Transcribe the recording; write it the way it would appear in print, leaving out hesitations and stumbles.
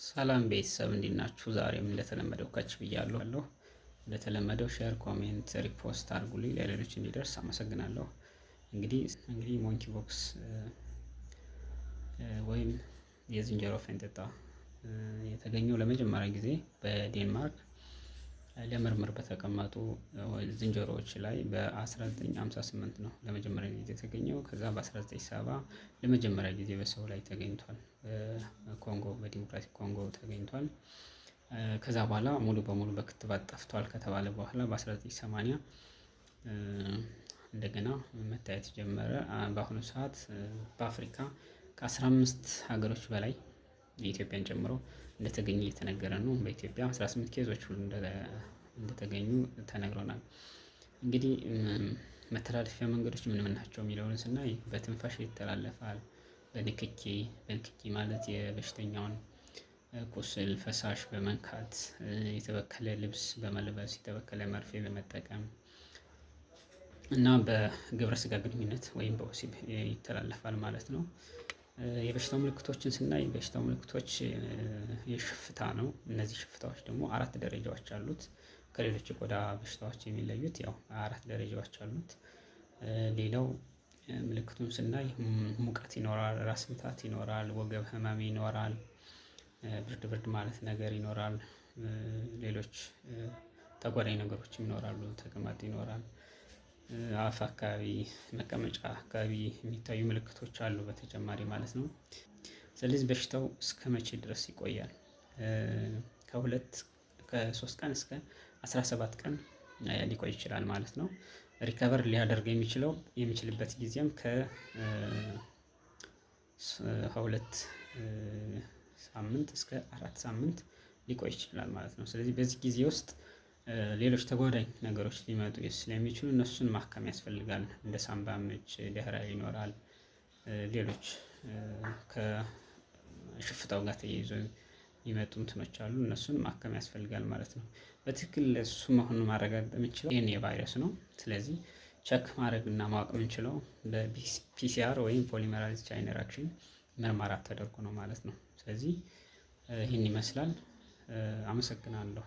ሰላም ቤተሰብ እንዴት ናችሁ? ዛሬም እንደተለመደው ከች ብያለሁ። እንደተለመደው ሼር፣ ኮሜንት፣ ሪፖስት አድርጉልኝ ለሌሎች እንዲደርስ አመሰግናለሁ። እንግዲህ ሞንኪ ቦክስ ወይም የዝንጀሮ ፈንጣጣ የተገኘው ለመጀመሪያ ጊዜ በዴንማርክ ለምርምር በተቀመጡ ዝንጀሮዎች ላይ በ1958 ነው ለመጀመሪያ ጊዜ የተገኘው። ከዛ በ1970 ለመጀመሪያ ጊዜ በሰው ላይ ተገኝቷል። ኮንጎ በዲሞክራቲክ ኮንጎ ተገኝቷል። ከዛ በኋላ ሙሉ በሙሉ በክትባት ጠፍቷል ከተባለ በኋላ በ1980 እንደገና መታየት ጀመረ። በአሁኑ ሰዓት በአፍሪካ ከ15 ሀገሮች በላይ የኢትዮጵያን ጨምሮ እንደተገኘ እየተነገረ ነው። በኢትዮጵያ 18 ኬዞች ሁሉ እንደተገኙ ተነግሮናል። እንግዲህ መተላለፊያ መንገዶች ምን ምን ናቸው የሚለውን ስናይ በትንፋሽ ይተላለፋል። በንክኪ ማለት የበሽተኛውን ቁስል ፈሳሽ በመንካት፣ የተበከለ ልብስ በመልበስ፣ የተበከለ መርፌ በመጠቀም እና በግብረ ስጋ ግንኙነት ወይም በወሲብ ይተላለፋል ማለት ነው። የበሽታው ምልክቶችን ስናይ የበሽታው ምልክቶች የሽፍታ ነው። እነዚህ ሽፍታዎች ደግሞ 4 ደረጃዎች አሉት። ከሌሎች የቆዳ በሽታዎች የሚለዩት ያው 4 ደረጃዎች አሉት። ሌላው ምልክቱን ስናይ ሙቀት ይኖራል፣ ራስ ምታት ይኖራል፣ ወገብ ህመም ይኖራል፣ ብርድ ማለት ነገር ይኖራል። ሌሎች ተጓዳኝ ነገሮችም ይኖራሉ። ተቅማጥ ይኖራል። አፍ አካባቢ፣ መቀመጫ አካባቢ የሚታዩ ምልክቶች አሉ በተጨማሪ ማለት ነው። ስለዚህ በሽታው እስከ መቼ ድረስ ይቆያል? ከ3 ቀን እስከ 17 ቀን ሊቆይ ይችላል ማለት ነው። ሪከቨር ሊያደርግ የሚችልበት ጊዜም ከ2 ሳምንት እስከ 4 ሳምንት ሊቆይ ይችላል ማለት ነው። ስለዚህ በዚህ ጊዜ ውስጥ ሌሎች ተጓዳኝ ነገሮች ሊመጡ ስለሚችሉ እነሱን ማከም ያስፈልጋል። እንደ ሳምባ ምች፣ ደህራ ይኖራል። ሌሎች ከሽፍታው ጋር ተያይዞ የሚመጡ እንትኖች አሉ። እነሱን ማከም ያስፈልጋል ማለት ነው። በትክክል እሱ መሆኑን ማረጋገጥ የምንችለው ይሄን የቫይረስ ነው። ስለዚህ ቸክ ማድረግ እና ማወቅ የምንችለው በፒሲአር ወይም ፖሊመራይዝ ቼይን ሪአክሽን ምርመራ ተደርጎ ነው ማለት ነው። ስለዚህ ይህን ይመስላል። አመሰግናለሁ።